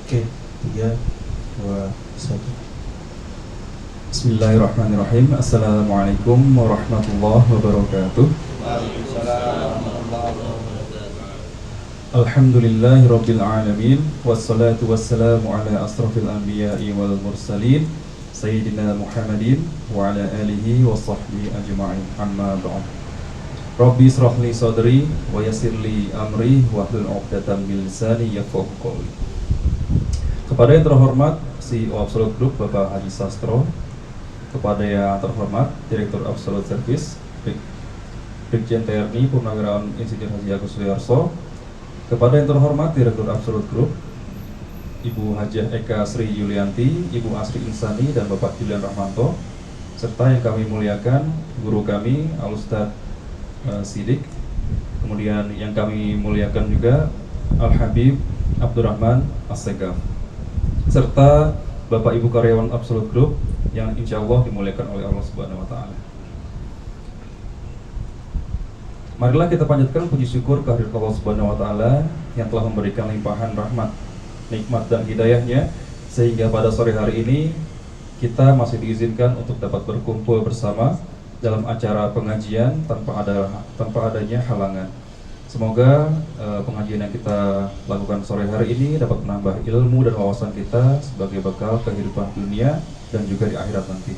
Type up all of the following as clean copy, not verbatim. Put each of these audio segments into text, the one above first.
Oke, 3, 2, 1. Bismillahirrahmanirrahim. Assalamualaikum warahmatullahi wabarakatuh. Alhamdulillahirabbil alamin wassalatu wassalamu ala asrofil anbiya'i wal mursalin sayyidina Muhammadin wa ala alihi wa sahbihi ajma'in. Amma ba'd. Rabbi israh li sadri wa yassir li amri wahlul 'uqdatam min lisani yafqahu qawli. Kepada yang terhormat CEO Absolute Group Bapak Haji Sastro, kepada yang terhormat Direktur Absolute Service Brigjen TNI Purnawirawan Insinyur Haji Agus Sudiarso, kepada yang terhormat Direktur Absolute Group Ibu Hajah Eka Sri Yulianti, Ibu Asri Insani, dan Bapak Julian Rahmanto, serta yang kami muliakan guru kami Al-Ustadz Sidik, kemudian yang kami muliakan juga Al-Habib Abdurrahman As-Segaf, serta Bapak Ibu karyawan Absolute Group yang insya Allah dimuliakan oleh Allah Subhanahu wa Ta'ala. Marilah kita panjatkan puji syukur kehadirat Allah Subhanahu wa Ta'ala yang telah memberikan limpahan rahmat, nikmat dan hidayahnya, sehingga pada sore hari ini kita masih diizinkan untuk dapat berkumpul bersama dalam acara pengajian tanpa adanya halangan. Semoga pengajian yang kita lakukan sore hari ini dapat menambah ilmu dan wawasan kita sebagai bekal kehidupan dunia dan juga di akhirat nanti.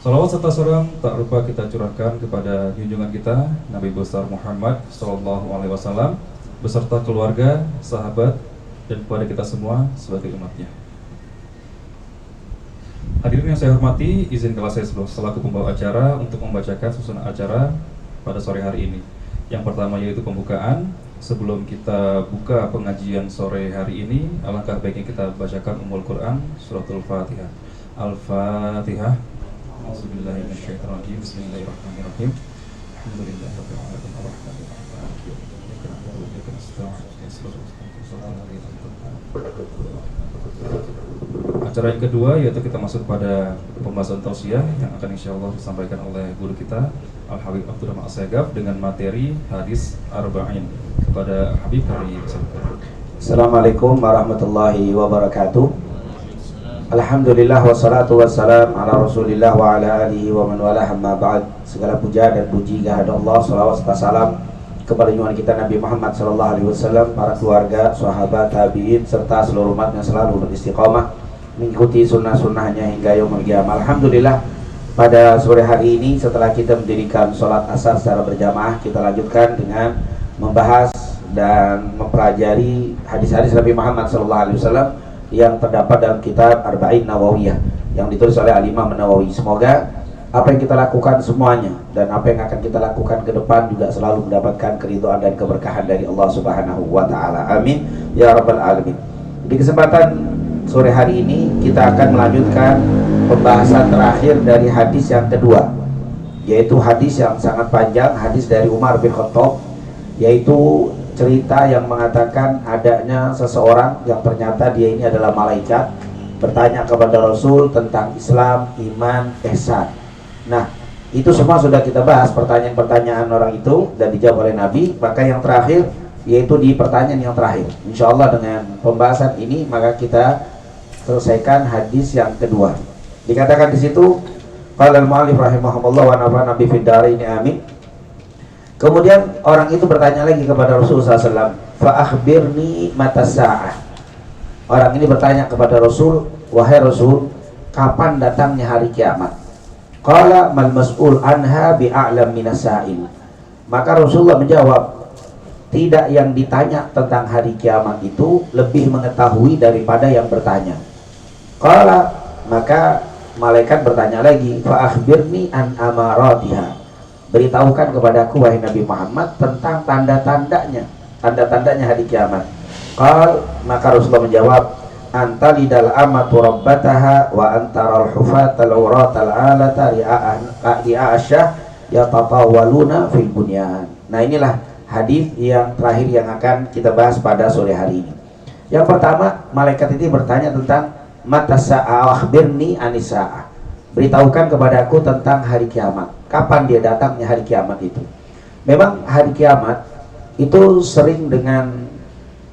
Salawat serta salam tak lupa kita curahkan kepada junjungan kita Nabi besar Muhammad SAW beserta keluarga, sahabat, dan kepada kita semua sebagai umatnya. Hadirin yang saya hormati, izinkanlah saya selaku pembawa acara untuk membacakan susunan acara pada sore hari ini. Yang pertama yaitu pembukaan. Sebelum kita buka pengajian sore hari ini, alangkah baiknya kita bacakan Ummul Quran Suratul Fatihah. Al-Fatihah. A'udzubillahi minasyaitonirrajim. Bismillahirrahmanirrahim. Alhamdulillahirabbil alamin arrahmanir rahim maliki yaumiddin iyyaka na'budu wa iyyaka nasta'in ihdinas siratal mustaqim. Acara yang kedua yaitu kita masuk pada pembahasan tausiah yang akan insya Allah disampaikan oleh guru kita Al-Habib Abdurrahman As-Segaf dengan materi hadis arba'in. Kepada Habib kami persilakan. Assalamualaikum warahmatullahi wabarakatuh. Alhamdulillah wassalatu wassalam ala Rasulillah wa ala alihi wa man walah, amma ba'd. Segala puja dan puji kehadirat Allah, salawat serta salam kepada junjungan kita Nabi Muhammad sallallahu alaihi wasallam, para keluarga, sahabat, tabi'in, serta seluruh umat yang selalu beristiqamah mengikuti sunnah-sunnahnya hingga yaumul qiyamah. Alhamdulillah, pada sore hari ini setelah kita mendirikan sholat asar secara berjamaah, kita lanjutkan dengan membahas dan mempelajari hadis-hadis Nabi Muhammad SAW yang terdapat dalam kitab Arba'in Nawawiyah yang ditulis oleh Al-Imam Nawawi. Semoga apa yang kita lakukan semuanya dan apa yang akan kita lakukan ke depan juga selalu mendapatkan keridhaan dan keberkahan dari Allah Subhanahu wa Ta'ala. Amin ya rabbal alamin. Di kesempatan sore hari ini kita akan melanjutkan pembahasan terakhir dari hadis yang kedua, yaitu hadis yang sangat panjang, hadis dari Umar bin Khattab, yaitu cerita yang mengatakan adanya seseorang yang ternyata dia ini adalah malaikat bertanya kepada Rasul tentang Islam, iman, ihsan. Nah, itu semua sudah kita bahas, pertanyaan-pertanyaan orang itu, dan dijawab oleh Nabi. Maka yang terakhir yaitu di pertanyaan yang terakhir. Insya Allah dengan pembahasan ini maka kita selesaikan hadis yang kedua. Dikatakan di situ, qala al-mu'allif rahimahullah wa nafa'ana bi fid dharain amin. Kemudian orang itu bertanya lagi kepada Rasulullah SAW, fa akhbirni mata sa'ah. Orang ini bertanya kepada Rasul, wahai Rasul, kapan datangnya hari kiamat? Qala mal mas'ul anha bi'a'lam minas sa'il. Maka Rasulullah menjawab, tidak yang ditanya tentang hari kiamat itu lebih mengetahui daripada yang bertanya. Qala, maka malaikat bertanya lagi, fa akhbirni an amaratiha. Beritahukan kepadaku wahai Nabi Muhammad tentang tanda-tandanya hari kiamat. Qal, maka Rasulullah menjawab, antalidal amatu rabbataha wa antaral hufatal uratal alata ri'a'asyah yatatawaluna fil bunyan. Nah, inilah hadis yang terakhir yang akan kita bahas pada sore hari ini. Yang pertama, malaikat ini bertanya tentang mata sa'ah akhbirni anisa'ah. Beritahukan kepadaku tentang hari kiamat. Kapan dia datangnya hari kiamat itu? Memang hari kiamat itu sering dengan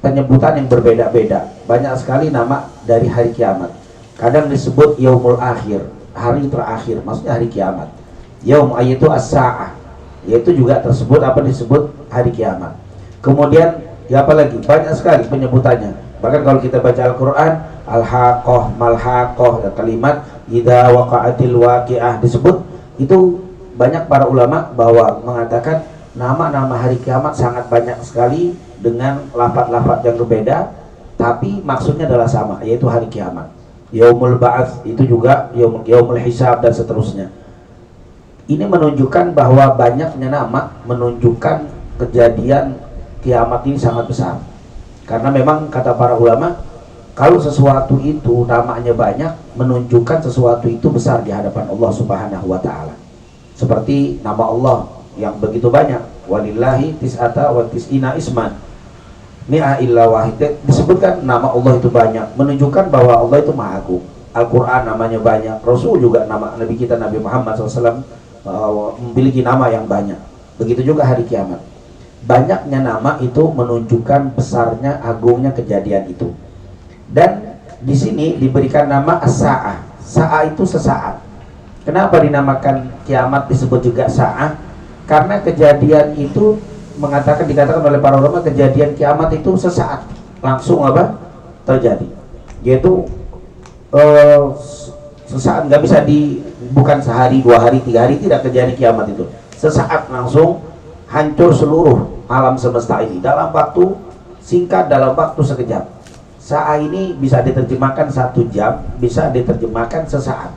penyebutan yang berbeda-beda. Banyak sekali nama dari hari kiamat. Kadang disebut yaumul akhir, hari terakhir, maksudnya hari kiamat. Yaum yaitu as-sa'ah, yaitu juga tersebut disebut hari kiamat. Kemudian ya apa lagi? Banyak sekali penyebutannya. Bahkan kalau kita baca Al-Quran, al-haqqah, mal-haqqah, kalimat idza waqa'atil waqi'ah disebut. Itu banyak para ulama bahwa mengatakan nama-nama hari kiamat sangat banyak sekali dengan lafaz-lafaz yang berbeda, tapi maksudnya adalah sama, yaitu hari kiamat. Yaumul ba'ats itu juga yaumul hisab dan seterusnya. Ini menunjukkan bahwa banyaknya nama menunjukkan kejadian kiamat ini sangat besar. Karena memang kata para ulama, kalau sesuatu itu namanya banyak, menunjukkan sesuatu itu besar di hadapan Allah Subhanahu wa taala. Seperti nama Allah yang begitu banyak, walillahi tis'ata wa tis'ina isman mi'a illa wahid, disebutkan nama Allah itu banyak, menunjukkan bahwa Allah itu maha agung. Al-Quran namanya banyak, Rasul juga nama Nabi kita Nabi Muhammad SAW memiliki nama yang banyak. Begitu juga hari kiamat. Banyaknya nama itu menunjukkan besarnya, agungnya kejadian itu. Dan di sini diberikan nama as-sa'ah. Sa'ah itu sesaat. Kenapa dinamakan kiamat disebut juga sa'ah? Karena kejadian itu dikatakan oleh para ulama, kejadian kiamat itu sesaat, langsung terjadi. Yaitu sesaat, nggak bisa bukan sehari, 2 hari, 3 hari, tidak terjadi kiamat itu. Sesaat langsung hancur seluruh alam semesta ini dalam waktu singkat, dalam waktu sekejap. Saat ini bisa diterjemahkan 1 jam, bisa diterjemahkan sesaat.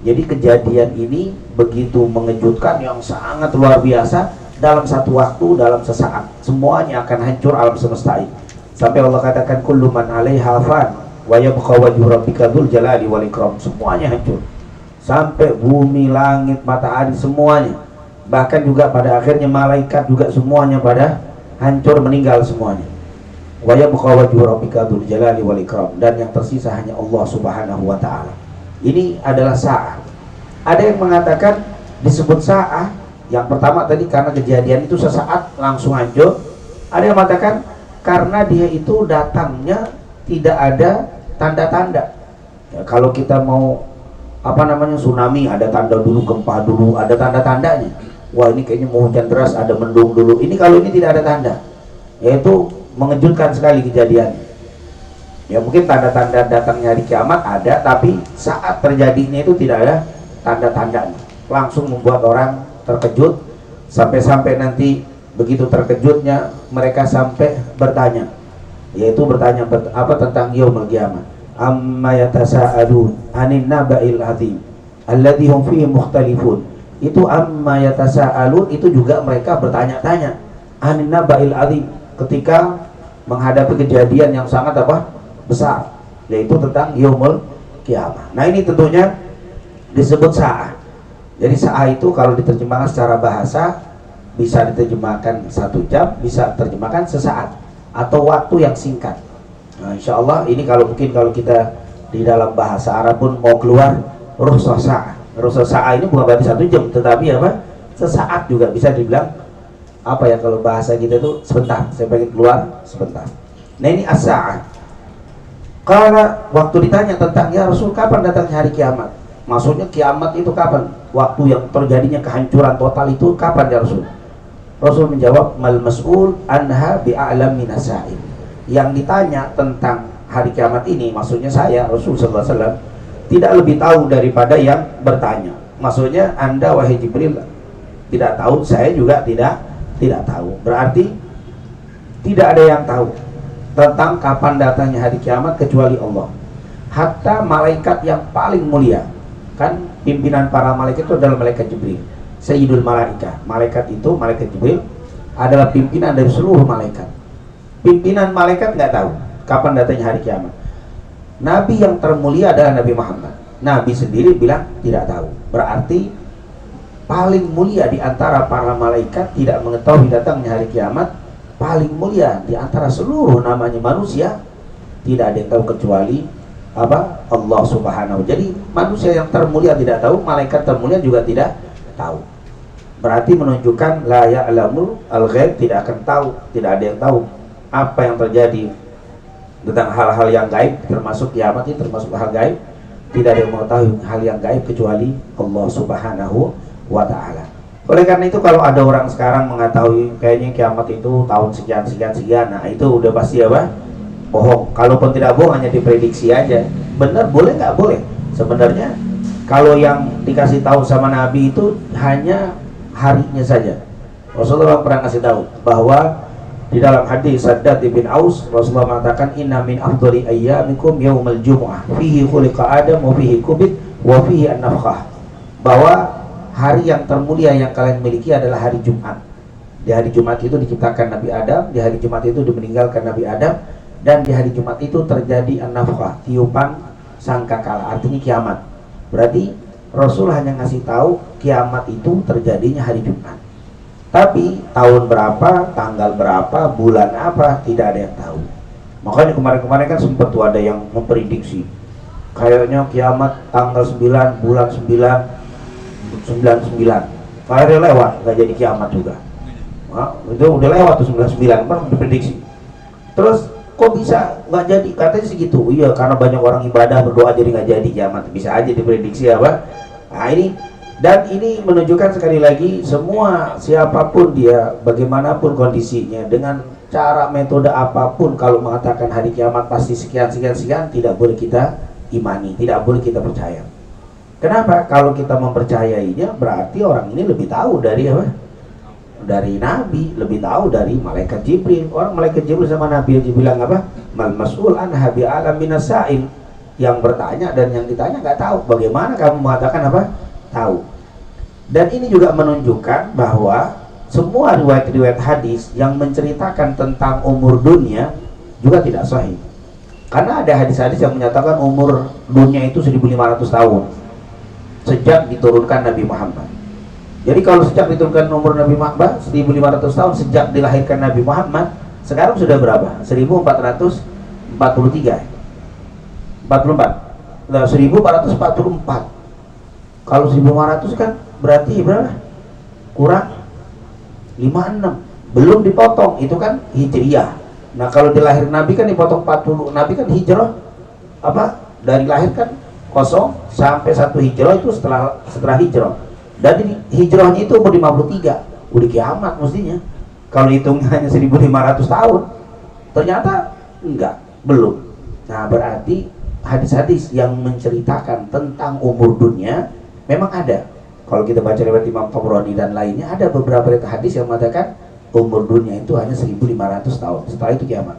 Jadi kejadian ini begitu mengejutkan, yang sangat luar biasa, dalam 1 waktu, dalam sesaat semuanya akan hancur alam semesta ini. Sampai Allah katakan kullu man 'alaiha fan wa yabqa wajhu rabbika dzul jalali wal ikram. Semuanya hancur. Sampai bumi, langit, matahari, semuanya. Bahkan juga pada akhirnya malaikat juga semuanya pada hancur, meninggal semuanya. Wa yabqa wajhu rabbika dzul jalali wal ikram, dan yang tersisa hanya Allah Subhanahu wa taala. Ini adalah sa'ah. Ada yang mengatakan disebut sa'ah yang pertama tadi karena kejadian itu sesaat langsung hancur. Ada yang mengatakan karena dia itu datangnya tidak ada tanda-tanda. Ya, kalau kita mau tsunami, ada tanda dulu, gempa dulu, ada tanda-tandanya. Wah, ini kayaknya mau hujan deras, ada mendung dulu. Ini kalau ini tidak ada tanda, yaitu mengejutkan sekali kejadian. Ya mungkin tanda-tanda datangnya hari kiamat ada, tapi saat terjadinya itu tidak ada tanda-tandanya. Langsung membuat orang terkejut, sampai-sampai nanti begitu terkejutnya mereka sampai bertanya, yaitu bertanya tentang yaumul qiyamah. Amma yatasa'alun 'anin naba'il 'adzim alladzi hum fihi mukhtalifun. Itu amma yatasa'alun itu juga mereka bertanya-tanya 'anin naba'il 'adzim, ketika menghadapi kejadian yang sangat besar, yaitu tentang yaumul qiyamah. Nah, ini tentunya disebut sa'ah. Jadi sa'ah itu kalau diterjemahkan secara bahasa bisa diterjemahkan 1 jam, bisa diterjemahkan sesaat atau waktu yang singkat. Nah, insya Allah ini kalau kita di dalam bahasa Arab pun mau keluar rukhsah sa'ah. Rukhsah sa'ah ini bukan berarti 1 jam, tetapi sesaat juga bisa dibilang kalau bahasa kita itu sebentar, saya pengen keluar sebentar. Nah, ini as-sa'ah. Karena waktu ditanya tentang ya Rasul kapan datangnya hari kiamat, maksudnya kiamat itu kapan, waktu yang terjadinya kehancuran total itu kapan ya Rasul? Rasul menjawab, mal mas'ul anha bi'a'lam minas sa'il. Yang ditanya tentang hari kiamat ini, maksudnya saya Rasul sallallahu alaihi wasallam, tidak lebih tahu daripada yang bertanya. Maksudnya Anda wahai Jibril tidak tahu, saya juga tidak tahu. Berarti tidak ada yang tahu tentang kapan datangnya hari kiamat kecuali Allah. Hatta malaikat yang paling mulia, kan pimpinan para malaikat itu adalah malaikat Jibril, Sayyidul Malaikah. Malaikat itu, malaikat Jibril adalah pimpinan dari seluruh malaikat. Pimpinan malaikat nggak tahu kapan datangnya hari kiamat. Nabi yang termulia adalah Nabi Muhammad. Nabi sendiri bilang tidak tahu. Berarti paling mulia di antara para malaikat tidak mengetahui datangnya hari kiamat. Paling mulia di antara seluruh namanya manusia, tidak ada yang tahu kecuali Allah Subhanahu. Jadi manusia yang termulia tidak tahu, malaikat termulia juga tidak tahu. Berarti menunjukkan la ya'lamul al-ghaib, tidak akan tahu, tidak ada yang tahu apa yang terjadi tentang hal-hal yang gaib, termasuk kiamat ini termasuk hal gaib. Tidak ada yang mengetahui hal yang gaib kecuali Allah Subhanahu wa ta'ala. Oleh karena itu kalau ada orang sekarang mengetahui kayaknya kiamat itu tahun sekian, nah itu udah pasti apa? Bohong. Kalaupun tidak bohong, hanya diprediksi aja. Benar boleh nggak boleh? Sebenarnya kalau yang dikasih tahu sama Nabi itu hanya harinya saja. Rasulullah pernah kasih tahu bahwa di dalam hadis Saddad bin Aus, Rasulullah mengatakan inna min afdali ayyamikum yaumul jumu'ah fihi khuliqa Adam wa fihi kubit wa fihi an-nafkhah. Bahwa hari yang termulia yang kalian miliki adalah hari Jumat. Di hari Jumat itu diciptakan Nabi Adam, di hari Jumat itu dimeninggalkan Nabi Adam, dan di hari Jumat itu terjadi an-nafkhah, tiupan sangkakala, artinya kiamat. Berarti Rasul hanya ngasih tahu kiamat itu terjadinya hari Jumat. Tapi tahun berapa, tanggal berapa, bulan apa, tidak ada yang tahu. Makanya kemarin-kemarin kan sempat tuh ada yang memprediksi kayaknya kiamat tanggal 9 bulan 99. Akhirnya lewat, nggak jadi kiamat juga. Nah, itu udah lewat tuh 99, kan diprediksi. Terus kok bisa nggak jadi? Katanya segitu. Iya, karena banyak orang ibadah berdoa jadi nggak jadi kiamat. Bisa aja diprediksi apa? Nah ini, dan ini menunjukkan sekali lagi semua siapapun dia, bagaimanapun kondisinya, dengan cara metode apapun, kalau mengatakan hari kiamat pasti sekian, tidak boleh kita imani, tidak boleh kita percaya. Kenapa? Kalau kita mempercayainya berarti orang ini lebih tahu dari apa? Dari Nabi, lebih tahu dari malaikat Jibril. Orang malaikat Jibril sama Nabi aja bilang apa? Mal mas'ul anha bi'alam minas sa'il. Yang bertanya dan yang ditanya nggak tahu. Bagaimana kamu mengatakan apa? Tahu. Dan ini juga menunjukkan bahwa semua riwayat-riwayat hadis yang menceritakan tentang umur dunia juga tidak sahih. Karena ada hadis-hadis yang menyatakan umur dunia itu 1500 tahun sejak diturunkan Nabi Muhammad. Jadi kalau sejak diturunkan umur Nabi Muhammad 1500 tahun sejak dilahirkan Nabi Muhammad, sekarang sudah berapa? 1443. 44. Nah, 1444. Kalau 1500 kan berarti berapa? Kurang 56. Belum dipotong, itu kan hijriyah. Nah, kalau dilahir Nabi kan dipotong 40. Nabi kan hijrah apa? Dari lahir kan kosong sampai 1 hijrah itu setelah hijrah. Dan hijrahnya itu umur 53. Udah kiamat mestinya. Kalau hitungannya 1500 tahun. Ternyata enggak, belum. Nah, berarti hadis-hadis yang menceritakan tentang umur dunia memang ada. Kalau kita baca riwayat Imam Tabrani dan lainnya, ada beberapa hadis yang mengatakan umur dunia itu hanya 1500 tahun. Setelah itu kiamat.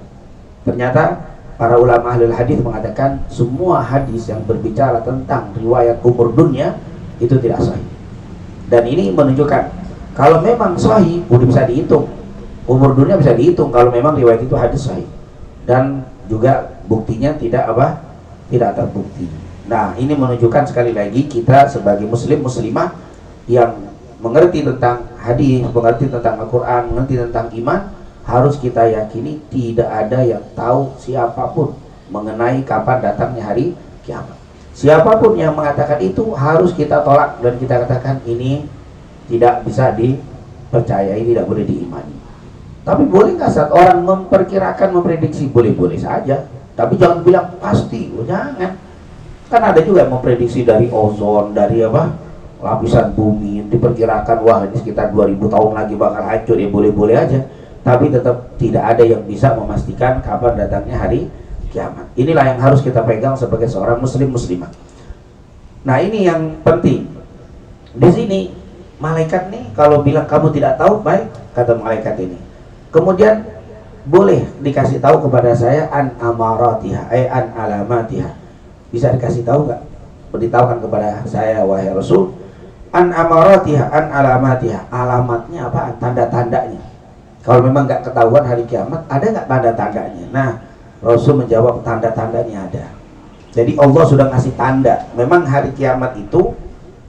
Ternyata para ulama ahli hadis mengatakan semua hadis yang berbicara tentang riwayat umur dunia itu tidak sahih. Dan ini menunjukkan kalau memang sahih udah bisa dihitung. Umur dunia bisa dihitung kalau memang riwayat itu hadis sahih. Dan juga buktinya tidak terbukti. Nah, ini menunjukkan sekali lagi kita sebagai muslim muslimah yang mengerti tentang hadis, mengerti tentang Al-Quran, mengerti tentang iman, harus kita yakini tidak ada yang tahu siapapun mengenai kapan datangnya hari kiamat. Siapapun yang mengatakan itu harus kita tolak dan kita katakan ini tidak bisa dipercayai, tidak boleh diimani. Tapi boleh nggak saat orang memperkirakan, memprediksi? Boleh-boleh saja. Tapi jangan bilang pasti, jangan. Kan ada juga yang memprediksi dari ozon, dari apa, lapisan bumi, diperkirakan wah ini sekitar 2000 tahun lagi bakal hancur, ya boleh-boleh aja. Tapi tetap tidak ada yang bisa memastikan kapan datangnya hari kiamat. Inilah yang harus kita pegang sebagai seorang muslim muslimah. Nah, ini yang penting. Di sini malaikat nih kalau bilang kamu tidak tahu, baik, kata malaikat ini. Kemudian boleh dikasih tahu kepada saya an amaratiha, an alamatiha. Bisa dikasih tahu nggak? Beritahukan kepada saya wahai Rasul, an amaratiha, an alamatiha. Alamatnya apa? Tanda-tandanya. Kalau memang nggak ketahuan hari kiamat, ada nggak tanda-tandanya? Nah, Rasul menjawab tanda-tandanya ada. Jadi Allah sudah ngasih tanda. Memang hari kiamat itu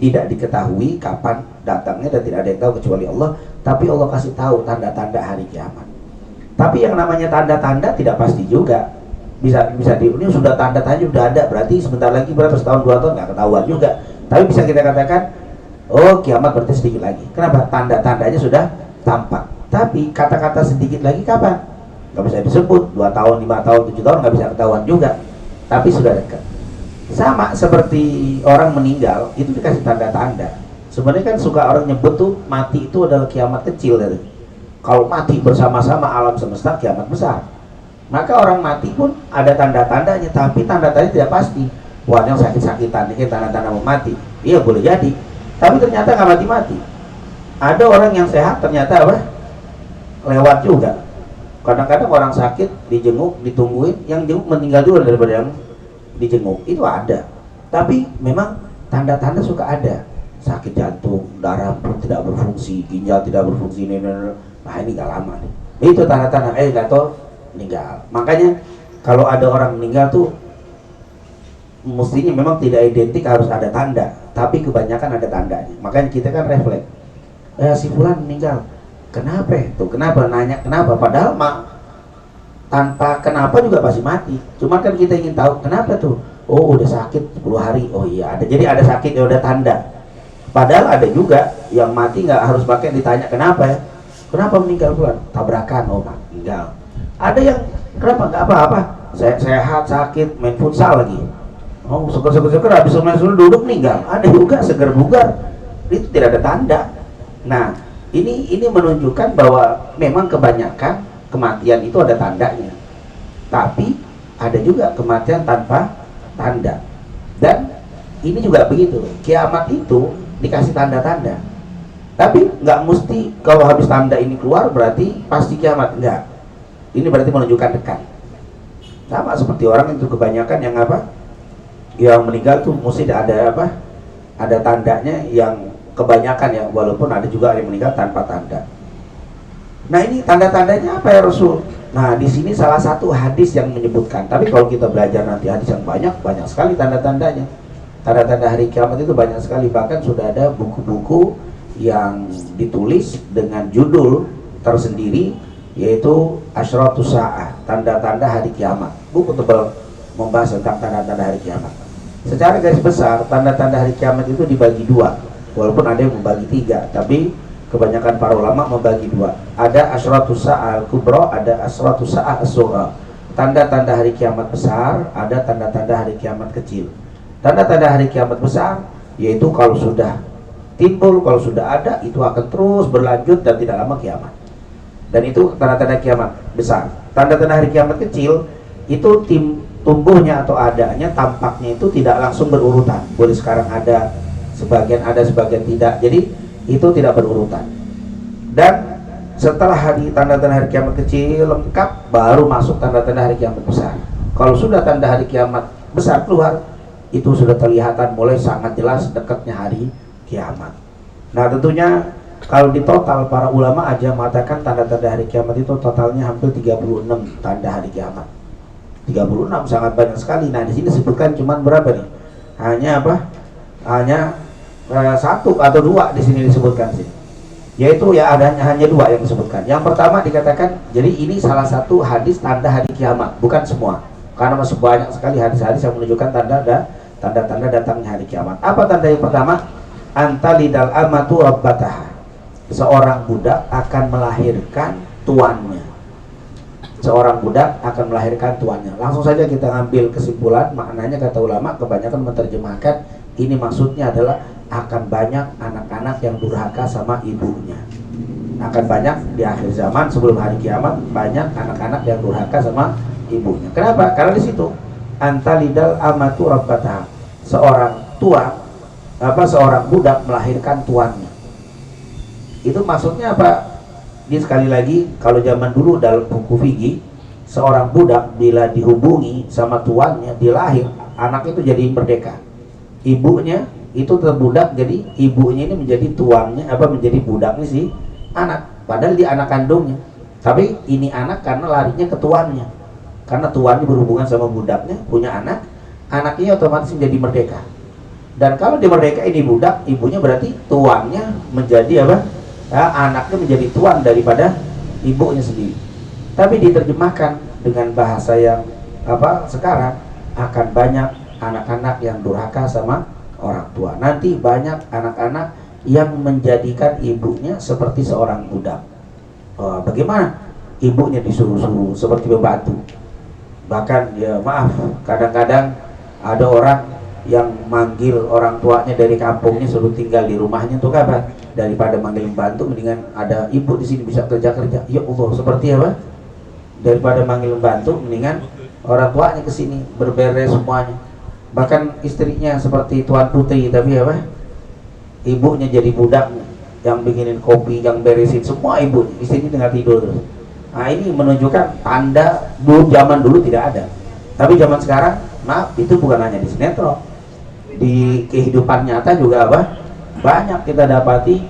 tidak diketahui kapan datangnya dan tidak ada yang tahu kecuali Allah. Tapi Allah kasih tahu tanda-tanda hari kiamat. Tapi yang namanya tanda-tanda tidak pasti juga. Bisa ini sudah tanda-tanda sudah ada, berarti sebentar lagi berapa, setahun 2 tahun nggak ketahuan juga. Tapi bisa kita katakan, oh kiamat berarti sedikit lagi. Kenapa? Tanda-tandanya sudah tampak. Tapi kata-kata sedikit lagi kapan? nggak bisa disebut 2 tahun, 5 tahun, 7 tahun nggak bisa ketahuan juga, tapi sudah dekat. Sama seperti orang meninggal itu dikasih tanda-tanda. Sebenarnya kan suka orang nyebut tuh mati itu adalah kiamat kecil gitu. Kalau mati bersama-sama alam semesta kiamat besar. Maka orang mati pun ada tanda-tandanya, tapi tanda-tandanya tidak pasti. Wah, yang sakit-sakitan ini tanda-tanda mau mati. Iya boleh jadi, tapi ternyata nggak mati-mati. Ada orang yang sehat ternyata apa? Lewat juga. Kadang-kadang orang sakit dijenguk, ditungguin, yang jenguk meninggal dulu daripada yang dijenguk. Itu ada. Tapi memang tanda-tanda suka ada. Sakit jantung, darah pun tidak berfungsi, ginjal tidak berfungsi, nah ini nggak lama nih. Itu tanda-tanda, nggak tahu meninggal. Makanya kalau ada orang meninggal tuh mestinya memang tidak identik harus ada tanda, tapi kebanyakan ada tandanya. Makanya kita kan refleks. Si fulan meninggal. Kenapa tuh? Kenapa? Nanya kenapa? Padahal tanpa kenapa juga pasti mati. Cuma kan kita ingin tahu kenapa tuh. Oh udah sakit 10 hari. Oh iya ada. Jadi ada sakit ya udah tanda. Padahal ada juga yang mati nggak harus pakai ditanya kenapa ya. Kenapa meninggal fulan? Tabrakan. Oh meninggal. Ada yang kenapa nggak apa-apa. Sehat sakit main futsal lagi. Oh seger habis main futsal duduk meninggal. Ada juga seger bugar. Itu tidak ada tanda. Nah, ini menunjukkan bahwa memang kebanyakan kematian itu ada tandanya. Tapi ada juga kematian tanpa tanda. Dan ini juga begitu. Kiamat itu dikasih tanda-tanda. Tapi nggak mesti kalau habis tanda ini keluar berarti pasti kiamat. Enggak. Ini berarti menunjukkan dekat. Sama seperti orang itu kebanyakan yang apa? Yang meninggal tuh mesti ada apa? Ada tandanya yang kebanyakan ya, walaupun ada juga yang meninggal tanpa tanda. Nah ini tanda-tandanya apa ya Rasul? Nah di sini salah satu hadis yang menyebutkan. Tapi kalau kita belajar nanti hadis yang banyak sekali tanda-tandanya. Tanda-tanda hari kiamat itu banyak sekali. Bahkan sudah ada buku-buku yang ditulis dengan judul tersendiri, yaitu Asyratus Sa'ah, tanda-tanda hari kiamat. Buku tebal membahas tentang tanda-tanda hari kiamat. Secara garis besar tanda-tanda hari kiamat itu dibagi dua. Walaupun ada yang membagi 3, tapi kebanyakan para ulama membagi 2. Ada Asyratus Sa'ah al-Kubra, ada Asyratus Sa'ah as-Sughra. Tanda-tanda hari kiamat besar, ada tanda-tanda hari kiamat kecil. Tanda-tanda hari kiamat besar yaitu kalau sudah timbul, kalau sudah ada, itu akan terus berlanjut dan tidak lama kiamat. Dan itu tanda-tanda kiamat besar. Tanda-tanda hari kiamat kecil itu tumbuhnya atau adanya, tampaknya itu tidak langsung berurutan. Boleh sekarang ada, sebagian ada, sebagian tidak. Jadi itu tidak berurutan. Dan setelah tanda-tanda hari kiamat kecil lengkap, baru masuk tanda-tanda hari kiamat besar. Kalau sudah tanda hari kiamat besar keluar, itu sudah terlihatan mulai sangat jelas dekatnya hari kiamat. Nah tentunya kalau di total para ulama aja mengatakan tanda-tanda hari kiamat itu totalnya hampir 36 tanda hari kiamat. 36 sangat banyak sekali. Nah di sini sebutkan cuman berapa nih? Hanya apa? Hanya 1 atau 2 di sini disebutkan sih, yaitu ya hanya 2 yang disebutkan. Yang pertama dikatakan, jadi ini salah satu hadis tanda hari kiamat, bukan semua, karena masih banyak sekali hadis-hadis yang menunjukkan tanda-tanda datangnya hari kiamat. Apa tanda yang pertama? Antalidal amatu rabbataha, seorang budak akan melahirkan tuannya. Seorang budak akan melahirkan tuannya. Langsung saja kita ambil kesimpulan maknanya. Kata ulama kebanyakan menerjemahkan ini maksudnya adalah akan banyak anak-anak yang durhaka sama ibunya. Akan banyak di akhir zaman sebelum hari kiamat, banyak anak-anak yang durhaka sama ibunya. Kenapa? Karena di situ antalidal amatu rabbataha, seorang budak melahirkan tuannya. Itu maksudnya apa? Ini sekali lagi, kalau zaman dulu dalam buku fikih, seorang budak bila dihubungi sama tuannya, dilahir, anak itu jadi merdeka. Ibunya itu terbudak, jadi ibunya ini menjadi tuannya, menjadi budaknya si anak, padahal dia anak kandungnya. Tapi ini anak karena larinya ke tuannya, karena tuannya berhubungan sama budaknya, punya anak, anaknya otomatis menjadi merdeka. Dan kalau dia merdeka ini budak, ibunya berarti tuannya menjadi anaknya menjadi tuan daripada ibunya sendiri. Tapi diterjemahkan dengan bahasa yang sekarang, akan banyak anak-anak yang durhaka sama orang tua. Nanti banyak anak-anak yang menjadikan ibunya seperti seorang budak. Bagaimana? ibunya disuruh-suruh seperti pembantu. Bahkan ya maaf, kadang-kadang ada orang yang manggil orang tuanya dari kampungnya suruh tinggal di rumahnya untuk apa? Daripada manggil pembantu, mendingan ada ibu di sini bisa kerja-kerja. Ya Allah, seperti apa? Daripada manggil pembantu, mendingan orang tuanya ke sini berberes semuanya. Bahkan istrinya seperti tuan putri, tapi apa? Ibunya jadi budaknya, yang bikinin kopi, yang beresin semua ibunya. Istrinya tinggal tidur terus. Nah, ini menunjukkan tanda zaman dulu tidak ada. Tapi zaman sekarang, maaf, itu bukan hanya di sinetron, di kehidupan nyata juga apa? Banyak kita dapati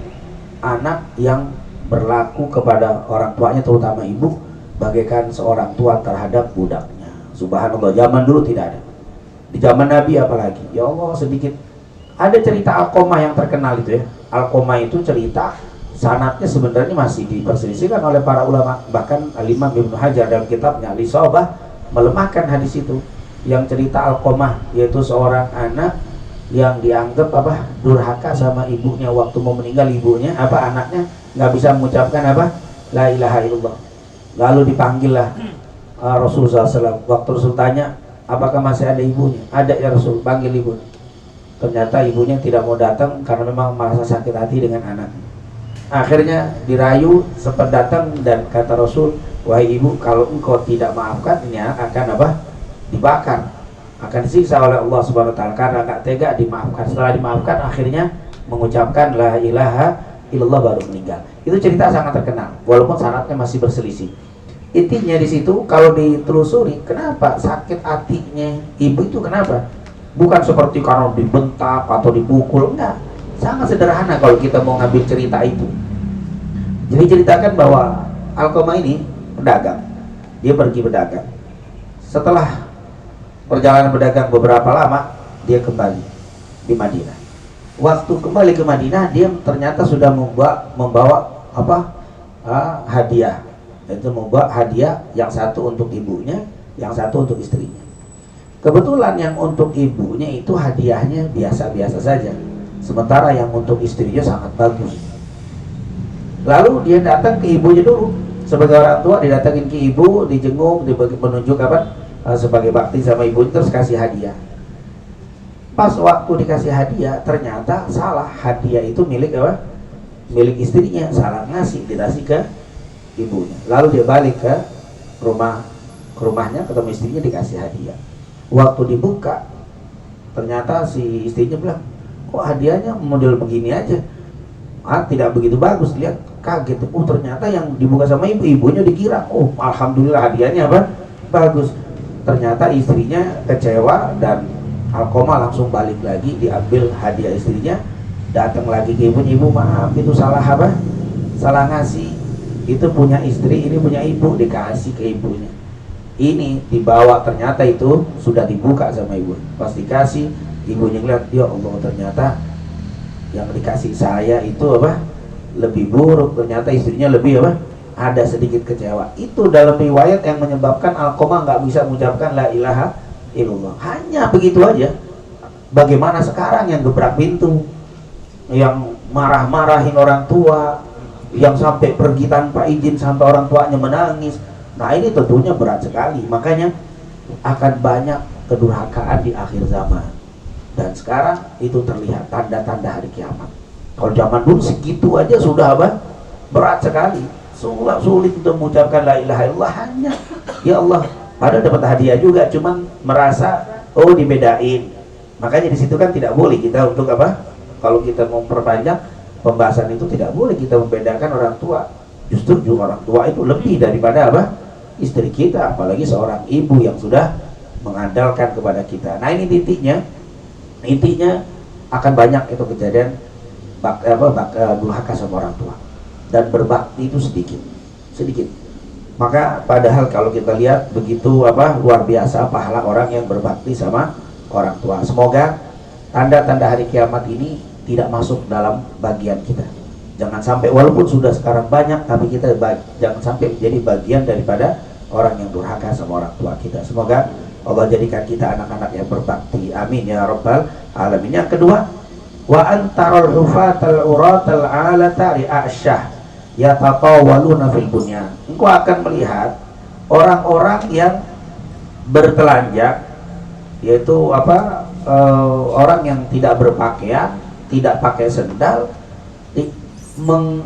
anak yang berlaku kepada orang tuanya, terutama ibu, bagaikan seorang tua terhadap budaknya. Subhanallah, zaman dulu tidak ada. Di zaman Nabi apalagi. Ya Allah, sedikit ada cerita Alqamah yang terkenal itu ya. Alqamah itu cerita sanadnya sebenarnya masih diperselisihkan oleh para ulama. Bahkan Al-Imam Ibnu Hajar dalam kitabnya Al-Isabah melemahkan hadis itu. Yang cerita Alqamah, yaitu seorang anak yang dianggap apa? Durhaka sama ibunya. Waktu mau meninggal ibunya, apa, anaknya nggak bisa mengucapkan apa? La ilaha illallah. Lalu dipanggillah Rasulullah SAW. Waktu Rasul tanya, apakah masih ada ibunya? Ada ya Rasul, panggil ibunya. Ternyata ibunya tidak mau datang karena memang merasa sakit hati dengan anaknya. Akhirnya dirayu, sempat datang dan kata Rasul, wahai ibu, kalau engkau tidak maafkan, ini akan apa? Dibakar, akan disiksa oleh Allah Subhanahu Wa Taala karena nggak tega dimaafkan. Setelah dimaafkan, akhirnya mengucapkan la ilaha illallah baru meninggal. Itu cerita sangat terkenal, walaupun sanadnya masih berselisih. Intinya di situ kalau ditelusuri, kenapa sakit hatinya ibu itu kenapa? Bukan seperti karena dibentak atau dipukul, enggak. Sangat sederhana kalau kita mau ngambil cerita itu. Jadi ceritakan bahwa Alqamah ini pedagang. Dia pergi berdagang. Setelah perjalanan berdagang beberapa lama, dia kembali di Madinah. Waktu kembali ke Madinah, dia ternyata sudah membawa apa? Hadiah. Itu membawa hadiah, yang satu untuk ibunya, yang satu untuk istrinya. Kebetulan yang untuk ibunya itu hadiahnya biasa-biasa saja, sementara yang untuk istrinya sangat bagus. Lalu dia datang ke ibunya dulu, sebagai orang tua didatangin ke ibu, dijenguk, menunjuk apa? Sebagai bakti sama ibu, terus kasih hadiah. Pas waktu dikasih hadiah, ternyata salah, hadiah itu milik apa? Milik istrinya, salah ngasih, dikasih ke ibunya. Lalu dia balik ke rumahnya, ketemu istrinya, dikasih hadiah. Waktu dibuka, ternyata si istrinya bilang, kok hadiahnya model begini aja, tidak begitu bagus. Lihat, kaget. Ternyata yang dibuka sama ibunya dikira, alhamdulillah hadiahnya apa? Bagus. Ternyata istrinya kecewa dan Alqamah langsung balik lagi, diambil hadiah istrinya, datang lagi ke ibunya, ibu maaf itu salah apa? Salah ngasih. Itu punya istri, ini punya ibu, dikasih ke ibunya. Ini dibawa, ternyata itu sudah dibuka sama ibu. Pas dikasih, ibunya ngeliat, ya Allah, ternyata yang dikasih saya itu apa? Lebih buruk. Ternyata istrinya lebih apa? Ada sedikit kecewa. Itu dalam riwayat yang menyebabkan Alqamah nggak bisa mengucapkan la ilaha illallah. Hanya begitu aja. Bagaimana sekarang yang gebrak pintu, yang marah-marahin orang tua, yang sampai pergi tanpa izin sampai orang tuanya menangis. Nah, ini tentunya berat sekali. Makanya akan banyak kedurhakaan di akhir zaman. Dan sekarang itu terlihat tanda-tanda hari kiamat. Kalau zaman dulu segitu aja sudah apa? Berat sekali. Sulit untuk mengucapkan la ilaha illallah, hanya ya Allah. Padahal dapat hadiah juga, cuman merasa dibedain. Makanya di situ kan tidak boleh kita untuk apa? Kalau kita mau memperpanjang pembahasan itu, tidak boleh kita membedakan orang tua. Justru orang tua itu lebih daripada apa? Istri kita, apalagi seorang ibu yang sudah mengandalkan kepada kita. Nah, ini intinya akan banyak itu kejadian durhaka sama orang tua, dan berbakti itu sedikit. Maka padahal kalau kita lihat begitu luar biasa pahala orang yang berbakti sama orang tua. Semoga tanda-tanda hari kiamat ini tidak masuk dalam bagian kita. Jangan sampai, walaupun sudah sekarang banyak, tapi kita jangan sampai menjadi bagian daripada orang yang durhaka sama orang tua kita. Semoga Allah jadikan kita anak-anak yang berbakti. Amin ya rabbal alamin. Yang kedua, wa antarul hufatal uratal alata ri'asyah yatatawaluna fil bunyan. Engkau akan melihat orang-orang yang bertelanjang, yaitu orang yang tidak berpakaian, tidak pakai sendal,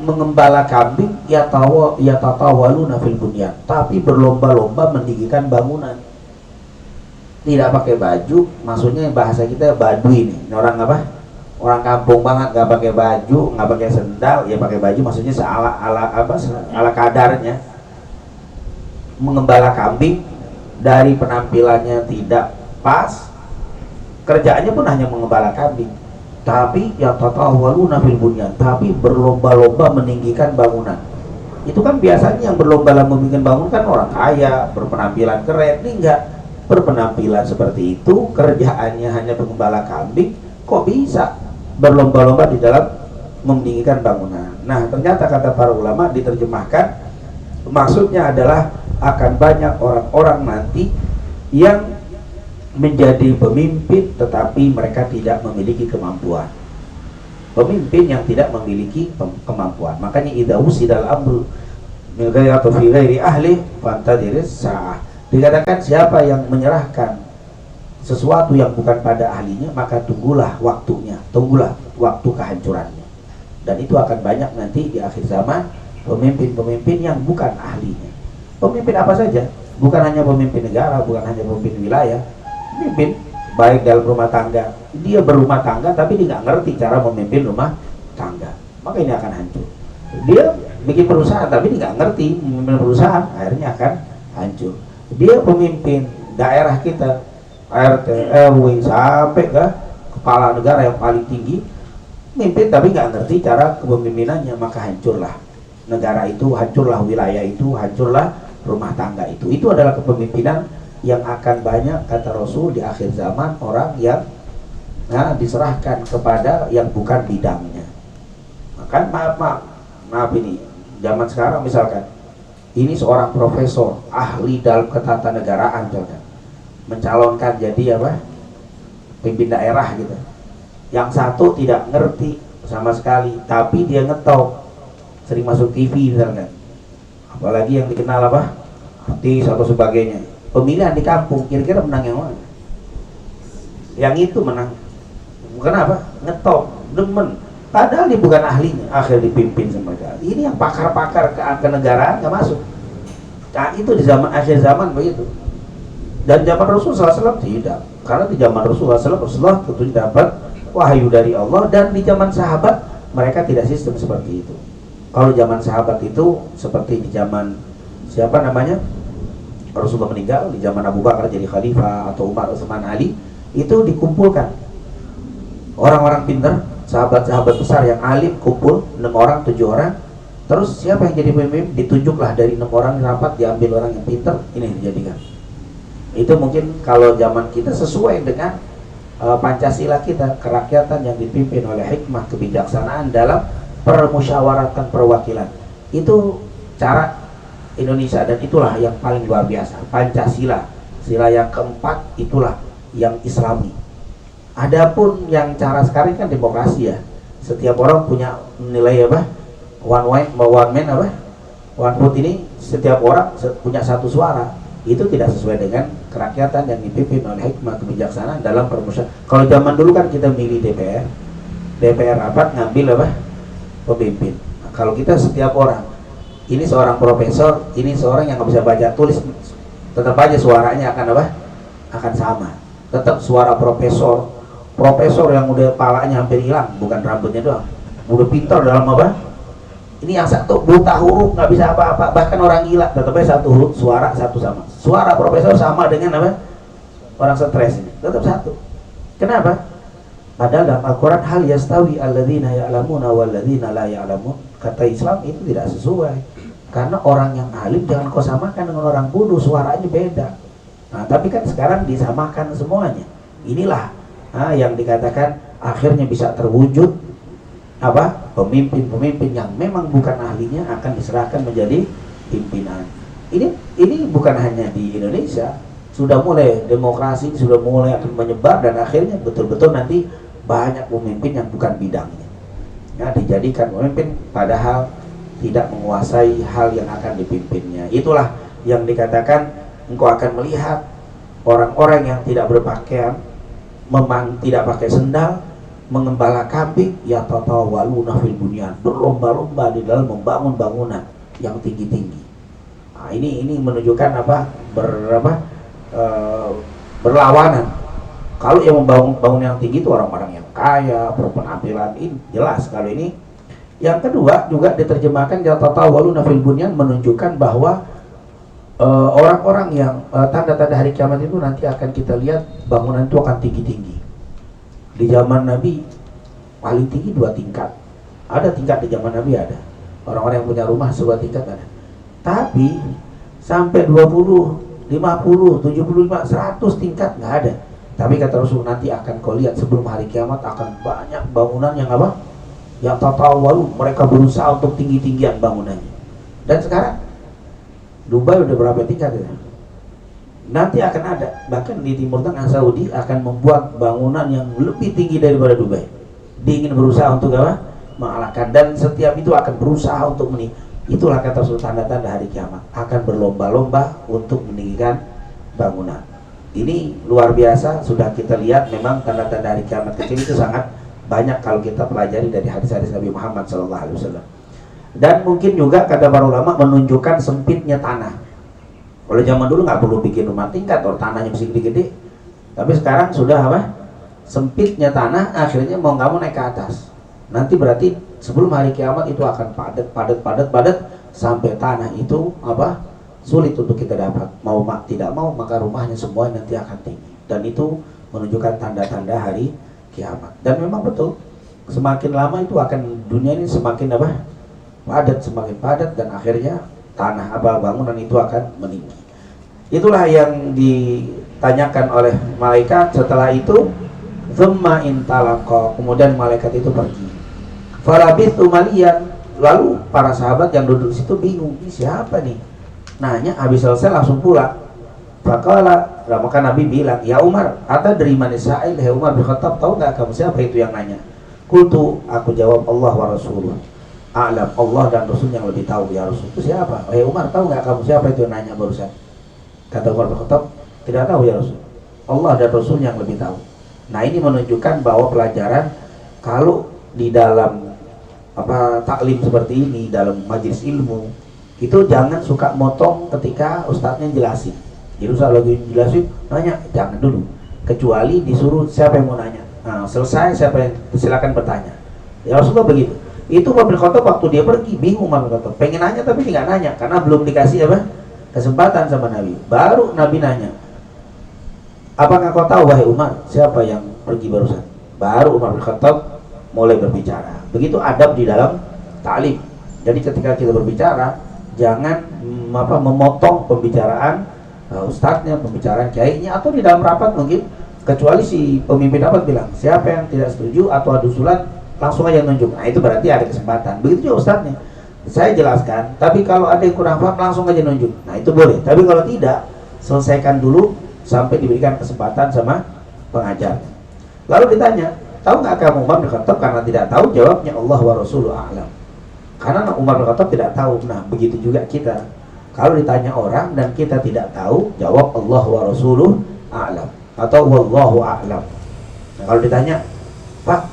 mengembala kambing, yatatawaluna fil bunyan, tapi berlomba-lomba meninggikan bangunan. Tidak pakai baju, maksudnya bahasa kita badui nih, orang apa? Orang kampung banget, nggak pakai baju, nggak pakai sendal, ya pakai baju, maksudnya ala kadarnya. Mengembala kambing, dari penampilannya tidak pas, kerjaannya pun hanya mengembala kambing. Tapi yatatawaluna fil bunyan, tapi berlomba-lomba meninggikan bangunan. Itu kan biasanya yang berlomba-lomba meninggikan bangunan kan orang kaya, berpenampilan keren. Ini enggak berpenampilan seperti itu, kerjaannya hanya pengembala kambing, kok bisa berlomba-lomba di dalam meninggikan bangunan. Nah, ternyata kata para ulama diterjemahkan, maksudnya adalah akan banyak orang-orang nanti yang menjadi pemimpin tetapi mereka tidak memiliki kemampuan. Pemimpin yang tidak memiliki kemampuan. Makanya idza usidal amru min ghairi atau fi ghairi ahli fantadiris sa'ah. Dikatakan siapa yang menyerahkan sesuatu yang bukan pada ahlinya, maka tunggulah waktunya, tunggulah waktu kehancurannya. Dan itu akan banyak nanti di akhir zaman pemimpin-pemimpin yang bukan ahlinya. Pemimpin apa saja, bukan hanya pemimpin negara, bukan hanya pemimpin wilayah, pemimpin baik dalam rumah tangga. Dia berumah tangga tapi dia nggak ngerti cara memimpin rumah tangga, maka ini akan hancur. Dia bikin perusahaan tapi dia nggak ngerti memimpin perusahaan, akhirnya akan hancur. Dia pemimpin daerah kita, RT, RW sampai ke kepala negara yang paling tinggi, mimpin tapi nggak ngerti cara kepemimpinannya, maka hancurlah negara itu, hancurlah wilayah itu, hancurlah rumah tangga itu. Itu adalah kepemimpinan yang akan banyak, kata Rasul, di akhir zaman, orang yang diserahkan kepada yang bukan bidangnya. Maka maaf ini zaman sekarang misalkan ini seorang profesor ahli dalam ketatanegaraan misalkan mencalonkan jadi pemimpin daerah gitu, yang satu tidak ngerti sama sekali tapi dia ngetop, sering masuk TV misalkan, apalagi yang dikenal artis atau sebagainya. Pemilihan di kampung, kira-kira menang yang mana? Yang itu menang. Kenapa? Ngetop, demen. Padahal dia bukan ahlinya, akhir dipimpin sama dia. Ini yang pakar-pakar kenegaraan nggak masuk. Nah, itu di zaman akhir zaman begitu. Dan zaman Rasulullah SAW tidak. Karena di zaman Rasulullah SAW tentu dapat wahyu dari Allah, dan di zaman sahabat mereka tidak sistem seperti itu. Kalau zaman sahabat itu seperti di zaman siapa namanya? Rasulullah meninggal, di zaman Abu Bakar jadi khalifah atau Umar, Utsman, Ali, itu dikumpulkan orang-orang pintar, sahabat-sahabat besar yang alim, kumpul 6 orang, 7 orang. Terus siapa yang jadi pemimpin? Ditunjuklah dari 6 orang yang rapat, diambil orang yang pintar, ini yang dijadikan. Itu mungkin kalau zaman kita sesuai dengan Pancasila kita, kerakyatan yang dipimpin oleh hikmah kebijaksanaan dalam permusyawaratan perwakilan. Itu cara Indonesia, dan itulah yang paling luar biasa. Pancasila, sila yang keempat, itulah yang Islami. Adapun yang cara sekarang kan demokrasi ya. Setiap orang punya nilai one man one vote. Ini setiap orang punya satu suara. Itu tidak sesuai dengan kerakyatan yang dipimpin oleh hikmah kebijaksanaan dalam permusyawaratan. Kalau zaman dulu kan kita milih DPR rapat ngambil pemimpin. Nah, kalau kita setiap orang, ini seorang profesor, ini seorang yang nggak bisa baca tulis, tetap aja suaranya akan sama. Tetap suara profesor yang udah palanya hampir hilang, bukan rambutnya doang, udah pintar dalam ini yang satu buta huruf, nggak bisa apa-apa, bahkan orang gila, tetap aja satu huruf, suara satu sama. Suara profesor sama dengan orang stres ini, tetap satu. Kenapa? Padahal dalam Al-Quran, hal yastawi alladzina ya'lamuna walladzina la ya'lamun. Kata Islam itu tidak sesuai. Karena orang yang alim jangan kau samakan dengan orang bodoh, suaranya beda. Nah, tapi kan sekarang disamakan semuanya. Inilah yang dikatakan akhirnya bisa terwujud pemimpin-pemimpin yang memang bukan ahlinya akan diserahkan menjadi pimpinan. Ini bukan hanya di Indonesia, sudah mulai demokrasi, sudah mulai akan menyebar, dan akhirnya betul-betul nanti banyak pemimpin yang bukan bidangnya. Dijadikan pemimpin padahal tidak menguasai hal yang akan dipimpinnya. Itulah yang dikatakan engkau akan melihat orang-orang yang tidak berpakaian, tidak pakai sendal, mengembala kambing, ya tatawaluna fil bunyan, berlomba-lomba di dalam membangun bangunan yang tinggi-tinggi. Nah, ini menunjukkan berlawanan. Kalau yang membangun yang tinggi itu orang-orang yang kaya, berpenampilan, ini jelas. Kalau ini yang kedua juga diterjemahkan ya tatawaluna fil bunyan, menunjukkan bahwa orang-orang yang tanda-tanda hari kiamat itu nanti akan kita lihat bangunan itu akan tinggi-tinggi. Di zaman Nabi paling tinggi 2 tingkat. Ada tingkat di zaman Nabi, ada. Orang-orang yang punya rumah sebuah tingkat ada. Tapi sampai 20, 50, 75, 100 tingkat nggak ada. Tapi kata Rasul, nanti akan kau lihat sebelum hari kiamat akan banyak bangunan yang yang tatawwalu, mereka berusaha untuk tinggi-tinggian bangunannya. Dan sekarang Dubai udah berapa tingkat ya? Nanti akan ada, bahkan di Timur Tengah, Saudi akan membuat bangunan yang lebih tinggi daripada Dubai. Dia ingin berusaha untuk mengalahkan, dan setiap itu akan berusaha untuk itulah kata Rasul, tanda-tanda hari kiamat akan berlomba-lomba untuk meninggikan bangunan. Ini luar biasa, sudah kita lihat memang tanda-tanda hari kiamat kecil itu sangat banyak kalau kita pelajari dari hadis-hadis Nabi Muhammad SAW. Dan mungkin juga kata para ulama menunjukkan sempitnya tanah. Kalau zaman dulu nggak perlu bikin rumah tingkat, or tanahnya mesti gede-gede. Tapi sekarang sudah sempitnya tanah, akhirnya mau nggak mau naik ke atas. Nanti berarti sebelum hari kiamat itu akan padat sampai tanah itu sulit untuk kita dapat. Mau tidak mau maka rumahnya semua nanti akan tinggi. Dan itu menunjukkan tanda-tanda hari kiamat. Dan memang betul, semakin lama itu akan dunia ini semakin semakin padat, dan akhirnya tanah bangunan itu akan meninggi. Itulah yang ditanyakan oleh malaikat. Setelah itu thumma intalaqa, kemudian malaikat itu pergi. Falabithu maliyan, lalu para sahabat yang duduk di situ bingung, ini siapa nih? Nanya, habis selesai langsung pulang. Faqala, maka Nabi bilang, ya Umar, atadri man sa'il, ya Umar bin Khattab, tahu nggak kamu siapa itu yang nanya? Qultu, aku jawab, Allah wa rasuluh a'lam, Allah dan Rasul yang lebih tahu. Ya Rasul, itu siapa? Ya Umar, tahu nggak kamu siapa itu yang nanya barusan? Kata Umar bin Khattab, tidak tahu ya Rasul, Allah dan Rasul yang lebih tahu. Nah, ini menunjukkan bahwa pelajaran kalau di dalam taklim seperti ini, dalam majelis ilmu, itu jangan suka motong ketika ustadznya jelasin. Jadi ustadz lagi jelasin, nanya, jangan dulu, kecuali disuruh siapa yang mau nanya. Nah, selesai siapa yang silakan bertanya. Ya Rasulullah begitu. Itu Umar bin Khattab waktu dia pergi bingung. Umar bin Khattab pengen nanya tapi nggak nanya karena belum dikasih kesempatan sama Nabi. Baru Nabi nanya, apakah kau tahu wahai Umar siapa yang pergi barusan? Baru Umar bin Khattab mulai berbicara. Begitu adab di dalam ta'lim. Jadi ketika kita berbicara, jangan memotong pembicaraan ustadznya, pembicaraan kiainya, atau di dalam rapat mungkin, kecuali si pemimpin rapat bilang siapa yang tidak setuju atau adu usulan langsung aja nunjuk. Nah, itu berarti ada kesempatan. Begitu juga ustadznya, saya jelaskan, tapi kalau ada yang kurang paham langsung aja nunjuk. Nah, itu boleh. Tapi kalau tidak, selesaikan dulu sampai diberikan kesempatan sama pengajar. Lalu ditanya, tahu nggak kamu? Umar bin Khattab karena tidak tahu, jawabnya Allah wa rasuluh a'lam. Karena Umar bin Khattab tidak tahu. Nah, begitu juga kita. Kalau ditanya orang dan kita tidak tahu, jawab Allah wa rasuluh a'lam atau wallahu a'lam. Nah, kalau ditanya, Pak,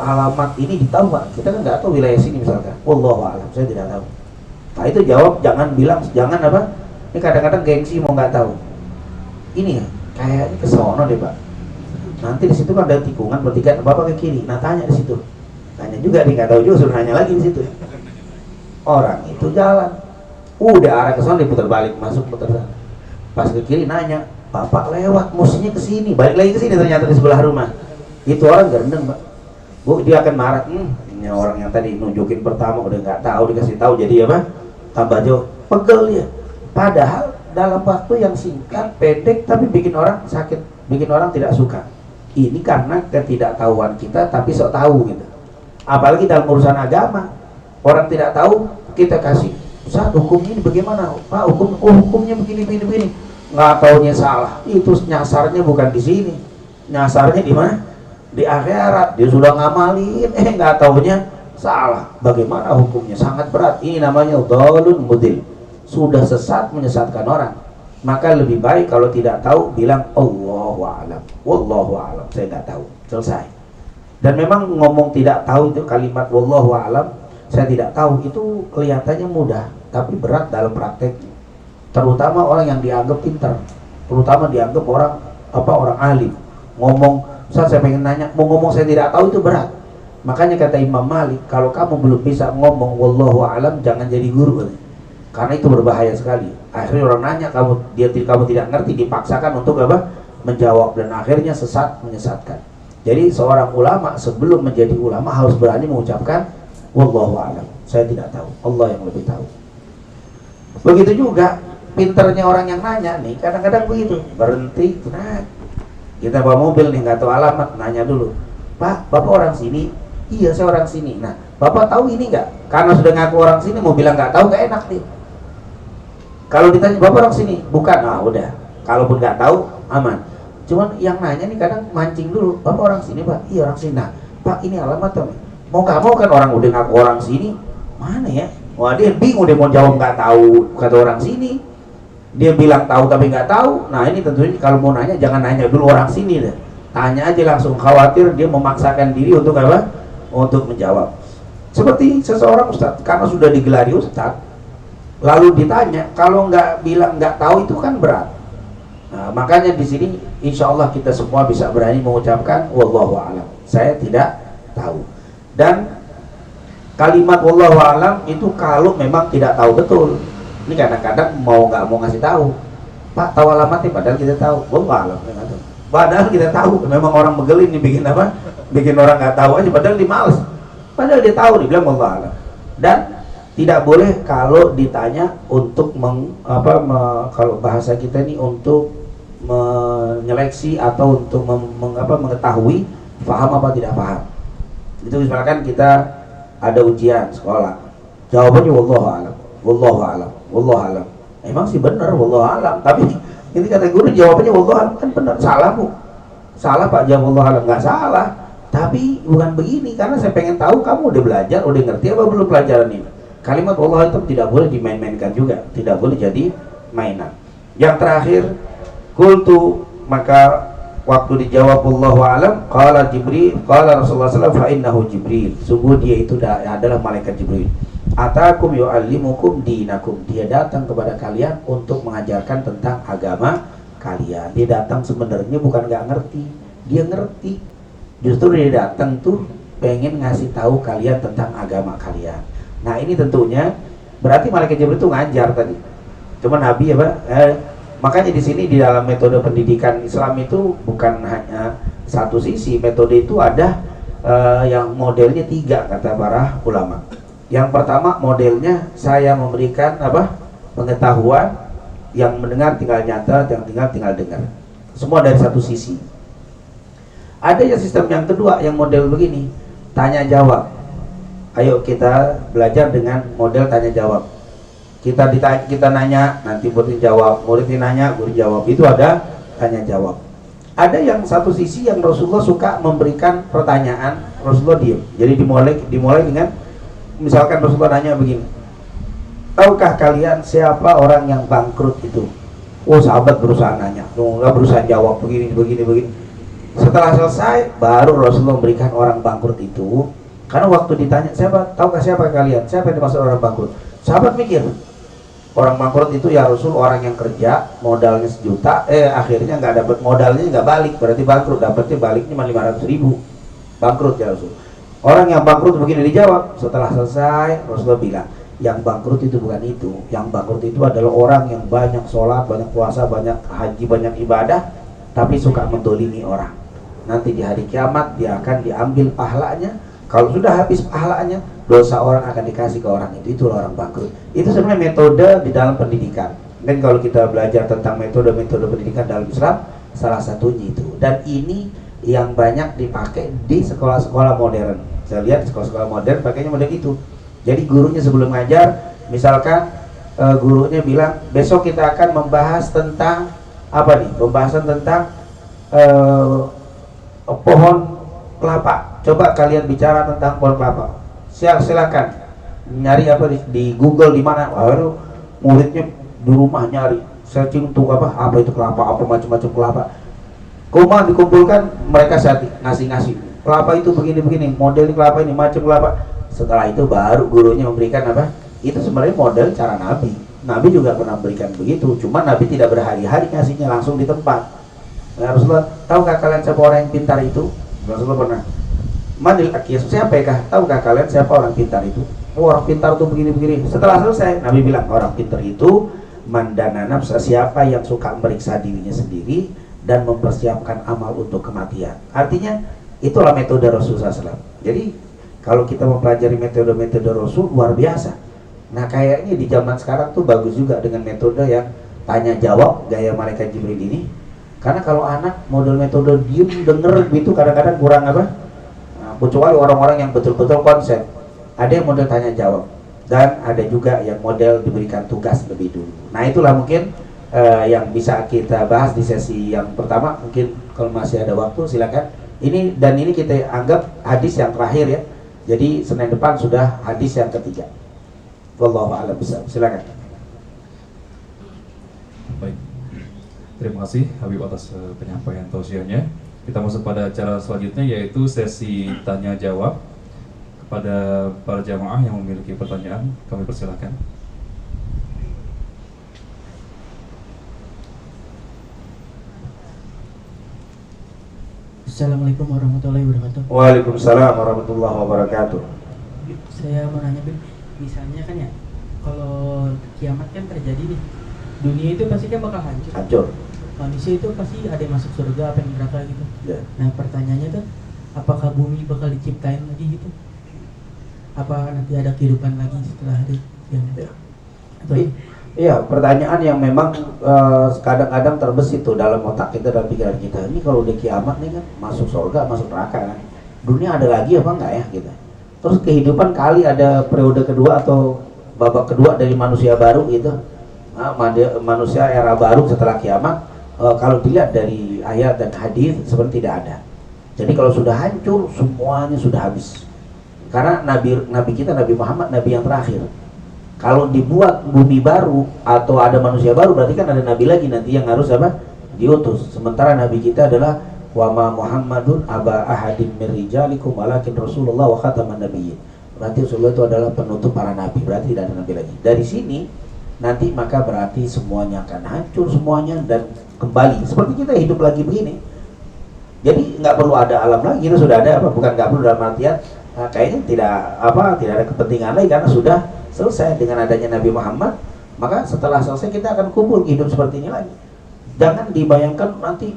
alamat ini ditahu Pak? Kita kan nggak tahu wilayah sini misalkan. Wallahu a'lam, saya tidak tahu. Nah, itu jawab, jangan bilang, jangan ini kadang-kadang gengsi mau nggak tahu. Ini kayaknya ke sono deh Pak. Nanti di situ kan ada tikungan bertiga, Bapak ke kiri. Nah, tanya di situ. Tanya juga, dia nggak tahu juga, suruh nanya lagi di situ. Orang itu jalan, udah arah ke sana diputar balik, masuk putar sana. Pas ke kiri nanya, Bapak lewat, mestinya ke sini, balik lagi ke sini, ternyata di sebelah rumah. Itu orang gendeng, Mbak. Bu, dia akan marah. Ini orang yang tadi nunjukin pertama udah nggak tahu, dikasih tahu jadi tambah jauh, pegel dia. Padahal dalam waktu yang singkat, pendek, tapi bikin orang sakit, bikin orang tidak suka. Ini karena ketidaktahuan kita, tapi sok tahu gitu. Apalagi dalam urusan agama, orang tidak tahu, kita kasih, Ustaz, hukumnya ini bagaimana? Pak, hukumnya begini. Nggak taunya salah. Itu nyasarnya bukan di sini, nyasarnya di mana? Di akhirat. Dia sudah ngamalin, nggak taunya salah. Bagaimana hukumnya? Sangat berat. Ini namanya dhalun mudil. Sudah sesat, menyesatkan orang. Maka lebih baik kalau tidak tahu bilang Allahu a'lam, wallahu a'lam, saya tidak tahu. Selesai. Dan memang ngomong tidak tahu itu kalimat wallahu a'lam, saya tidak tahu, itu kelihatannya mudah, tapi berat dalam prakteknya. Terutama orang yang dianggap pintar, terutama dianggap orang alim. Ngomong, saya pengen nanya, mau ngomong saya tidak tahu itu berat. Makanya kata Imam Malik, kalau kamu belum bisa ngomong wallahu a'lam, jangan jadi guru. Karena itu berbahaya sekali. Akhirnya orang nanya, kamu tidak ngerti, dipaksakan untuk apa? Menjawab, dan akhirnya sesat, menyesatkan. Jadi seorang ulama sebelum menjadi ulama harus berani mengucapkan wallahu a'lam, saya tidak tahu, Allah yang lebih tahu. Begitu juga pinternya orang yang nanya nih, kadang-kadang begitu, berhenti, nah, kita bawa mobil nih, nggak tahu alamat, nanya dulu, Pak, Bapak orang sini? Iya, saya orang sini. Nah, Bapak tahu ini nggak? Karena sudah ngaku orang sini, mau bilang nggak tahu, nggak enak nih. Kalau ditanya Bapak orang sini, bukan, nah udah, kalaupun nggak tahu, aman. Cuman yang nanya nih kadang mancing dulu, Bapak orang sini Pak? Iya orang sini. Nah, Pak ini alamat Tom. Mau nggak mau kan orang udah ngaku orang sini, mana ya? Wah dia bingung, dia mau jawab nggak tahu kata orang sini. Dia bilang tahu tapi nggak tahu. Nah ini tentunya kalau mau nanya jangan nanya dulu orang sini deh. Tanya aja langsung, khawatir dia memaksakan diri untuk apa? Untuk menjawab. Seperti seseorang Ustaz, karena sudah digelari Ustaz, lalu ditanya, kalau nggak bilang nggak tahu itu kan berat. Nah, makanya di sini insya Allah kita semua bisa berani mengucapkan wallahu a'lam, saya tidak tahu. Dan kalimat wallahu a'lam itu kalau memang tidak tahu betul. Ini kadang-kadang nggak mau ngasih tahu, Pak tahu alamatnya, padahal kita tahu wallahu a'lam. Padahal kita tahu, memang orang begelin nih bikin apa? Bikin orang nggak tahu aja, padahal dia males. Padahal dia tahu, dia bilang wallahu a'lam. Dan tidak boleh kalau ditanya untuk kalau bahasa kita ini untuk menyeleksi atau untuk mengetahui paham apa tidak paham. Itu misalkan kita ada ujian sekolah, jawabannya wallahu a'lam, wallahu a'lam, wallahu a'lam. Emang sih benar wallahu a'lam, tapi ini kata guru jawabannya wallahu a'lam, kan benar. Salah Bu, salah Pak, jawab wallahu a'lam. Nggak salah, tapi bukan begini. Karena saya pengen tahu kamu udah belajar, udah ngerti apa belum pelajaran ini. Kalimat wallahu a'lam tidak boleh dimain-mainkan juga, tidak boleh jadi mainan. Yang terakhir, qultu, maka waktu dijawab wallahu a'lam, qala Jibril, qala Rasulullah sallallahu alaihi wasallam, fa innahu Jibril, sungguh dia itu adalah malaikat Jibril. Atakum yu'allimukum dinakum, dia datang kepada kalian untuk mengajarkan tentang agama kalian. Dia datang sebenarnya bukan nggak ngerti, dia ngerti. Justru dia datang tuh pengen ngasih tahu kalian tentang agama kalian. Nah ini tentunya berarti malaikat Jibril itu ngajar tadi. Cuma Nabi makanya di sini di dalam metode pendidikan Islam itu bukan hanya satu sisi. Metode itu ada yang modelnya 3 kata para ulama. Yang pertama modelnya saya memberikan pengetahuan, yang mendengar tinggal nyata, yang tinggal dengar. Semua dari satu sisi. Ada yang sistem yang kedua yang model begini, tanya jawab. Ayo kita belajar dengan model tanya jawab. Kita nanya, nanti murid jawab, murid nanya, guru jawab. Itu ada tanya jawab. Ada yang satu sisi yang Rasulullah suka memberikan pertanyaan, Rasulullah diam. Jadi dimulai dengan, misalkan Rasulullah nanya begini, tahukah kalian siapa orang yang bangkrut itu? Oh sahabat berusaha nanya, nggak berusaha jawab begini. Setelah selesai, baru Rasulullah memberikan orang bangkrut itu. Karena waktu ditanya, tahukah siapa kalian? Siapa yang dimaksud orang bangkrut? Sahabat mikir, orang bangkrut itu ya Rasul, orang yang kerja modalnya 1 juta, akhirnya nggak dapat modalnya, nggak balik, berarti bangkrut. Dapatnya baliknya cuma 500.000, bangkrut ya Rasul. Orang yang bangkrut begini dijawab. Setelah selesai, Rasulullah bilang, yang bangkrut itu bukan itu. Yang bangkrut itu adalah orang yang banyak sholat, banyak puasa, banyak haji, banyak ibadah, tapi suka mendolimi orang. Nanti di hari kiamat dia akan diambil pahalanya. Kalau sudah habis pahalanya, dosa orang akan dikasih ke orang itu. Itulah orang bangkrut. Itu sebenarnya metode di dalam pendidikan. Dan kalau kita belajar tentang metode-metode pendidikan dalam Islam, salah satunya itu. Dan ini yang banyak dipakai di sekolah-sekolah modern. Saya lihat sekolah-sekolah modern pakainya model itu. Jadi gurunya sebelum ngajar, misalkan gurunya bilang, besok kita akan membahas tentang apa nih? Pembahasan tentang pohon kelapa. Coba kalian bicara tentang pohon kelapa. Silakan nyari apa di Google di mana. Baru muridnya di rumah nyari searching untuk apa itu kelapa, apa macam-macam kelapa. Kuma dikumpulkan, mereka saat ngasih kelapa itu begini model kelapa ini macam kelapa. Setelah itu baru gurunya memberikan apa, itu sebenarnya model cara Nabi juga pernah berikan begitu, cuma Nabi tidak berhari-hari ngasihnya, langsung di tempat. Nah, Rasulullah, tahukah kalian siapa orang yang pintar itu? Rasulullah pernah, manil akiyas, siapakah, tahukah kalian siapa orang pintar itu? Orang pintar itu begini. Setelah selesai, Nabi bilang orang pintar itu mandana nafsa, siapa yang suka meriksa dirinya sendiri dan mempersiapkan amal untuk kematian. Artinya itulah metode Rasulullah SAW. Jadi kalau kita mempelajari metode Rasul, luar biasa. Nah kayaknya di zaman sekarang tuh bagus juga dengan metode yang tanya jawab gaya malaikat Jibril ini. Karena kalau anak model metode diem denger gitu kadang-kadang kurang apa. Nah, kecuali orang-orang yang betul-betul konsep. Ada yang model tanya jawab dan ada juga yang model diberikan tugas lebih dulu. Nah itulah mungkin yang bisa kita bahas di sesi yang pertama. Mungkin kalau masih ada waktu silakan. Ini kita anggap hadis yang terakhir ya. Jadi Senin depan sudah hadis yang ketiga. Wallahu a'lam bishawab. Silakan. Baik. Terima kasih Habib atas penyampaian tausiahnya. Kita masuk pada acara selanjutnya yaitu sesi tanya jawab. Kepada para jamaah yang memiliki pertanyaan, kami persilakan. Assalamualaikum warahmatullahi wabarakatuh. Waalaikumsalam warahmatullahi wabarakatuh. Saya mau nanya, Bib, misalnya kan ya, kalau kiamat kan terjadi nih, dunia itu pasti kan bakal hancur. Hancur. Manusia itu pasti ada yang masuk surga, apa yang neraka gitu. Ya. Nah pertanyaannya tuh, apakah bumi bakal diciptain lagi gitu? Apa nanti ada kehidupan lagi setelah hari kiamat? Ya. Atau Iya, pertanyaan yang memang kadang-kadang terbesit tuh dalam otak kita dan pikiran kita. Ini kalau udah kiamat nih kan, masuk surga, masuk neraka kan. Dunia ada lagi apa enggak ya gitu. Terus kehidupan kali ada periode kedua atau babak kedua dari manusia baru gitu. Nah, manusia era baru setelah kiamat. Kalau dilihat dari ayat dan hadis sebenarnya tidak ada. Jadi kalau sudah hancur semuanya sudah habis. Karena nabi kita Nabi Muhammad nabi yang terakhir. Kalau dibuat bumi baru atau ada manusia baru berarti kan ada nabi lagi nanti yang harus apa? Diutus. Sementara nabi kita adalah wa ma Muhammadun aba ahadin mir rijalikum walakin Rasulullah wa khataman nabiyyin. Berarti Rasulullah itu adalah penutup para nabi, berarti tidak ada nabi lagi. Dari sini nanti maka berarti semuanya akan hancur semuanya dan kembali seperti kita hidup lagi begini. Jadi nggak perlu ada alam lagi, itu sudah ada apa? Bukan nggak perlu dalam artian kayaknya tidak ada kepentingan lagi karena sudah selesai dengan adanya Nabi Muhammad. Maka setelah selesai kita akan kumpul hidup seperti ini lagi. Jangan dibayangkan nanti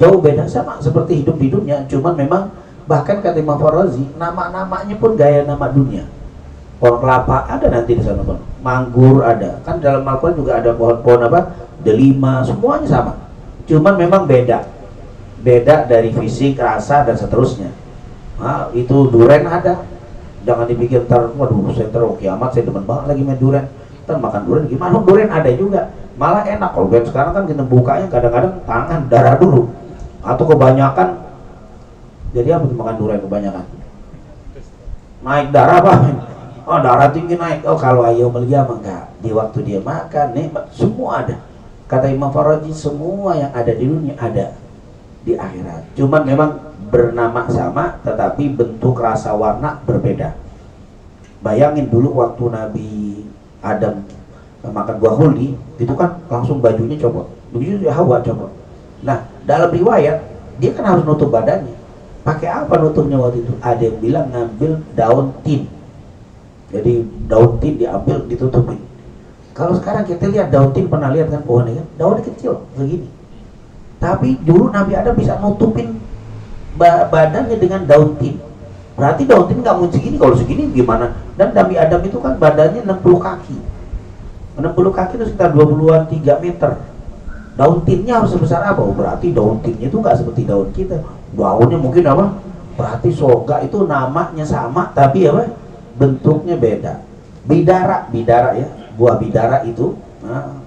jauh beda sama seperti hidup di dunia. Cuman memang bahkan kata Imam Farazi nama-namanya pun gaya nama dunia. Pohon kelapa ada nanti di sana pun, manggur ada. Kan dalam Al-Quran juga ada pohon-pohon apa? Delima, semuanya sama. Cuman memang beda dari fisik, rasa dan seterusnya. Nah, itu duren ada. Jangan dipikir waduh saya kiamat saya demen banget lagi main duren. Ntar makan duren gimana? Duren ada juga. Malah enak kalau duren sekarang kan kita bukanya kadang-kadang tangan darah dulu. Atau kebanyakan. Jadi apa tuh makan duren kebanyakan? Naik darah apa? Oh darah tinggi naik. Oh kalau ayo melihat enggak. Di waktu dia makan nikmat semua ada. Kata Imam Faraji semua yang ada di dunia ada di akhirat. Cuman memang bernama sama tetapi bentuk rasa warna berbeda. Bayangin dulu waktu Nabi Adam makan buah khuldi itu kan langsung bajunya copot. Begitu Hawa copot. Nah dalam riwayat dia kan harus nutup badannya. Pakai apa nutupnya waktu itu? Ada yang bilang ngambil daun tin. Jadi daun tin diambil ditutupin. Kalau sekarang kita lihat daun tin, pernah lihat kan pohonnya kan? Daunnya kecil begini. Tapi dulu Nabi Adam bisa nutupin badannya dengan daun tin. Berarti daun tin nggak mungkin segini. Kalau segini gimana? Dan Nabi Adam itu kan badannya 60 kaki. 60 kaki itu sekitar 23 meter. Daun tinnya harus sebesar apa? Oh, berarti daun tinnya itu nggak seperti daun kita. Daunnya mungkin apa? Berarti soga itu namanya sama, tapi apa? Bentuknya beda. Bidara ya. Buah bidara itu,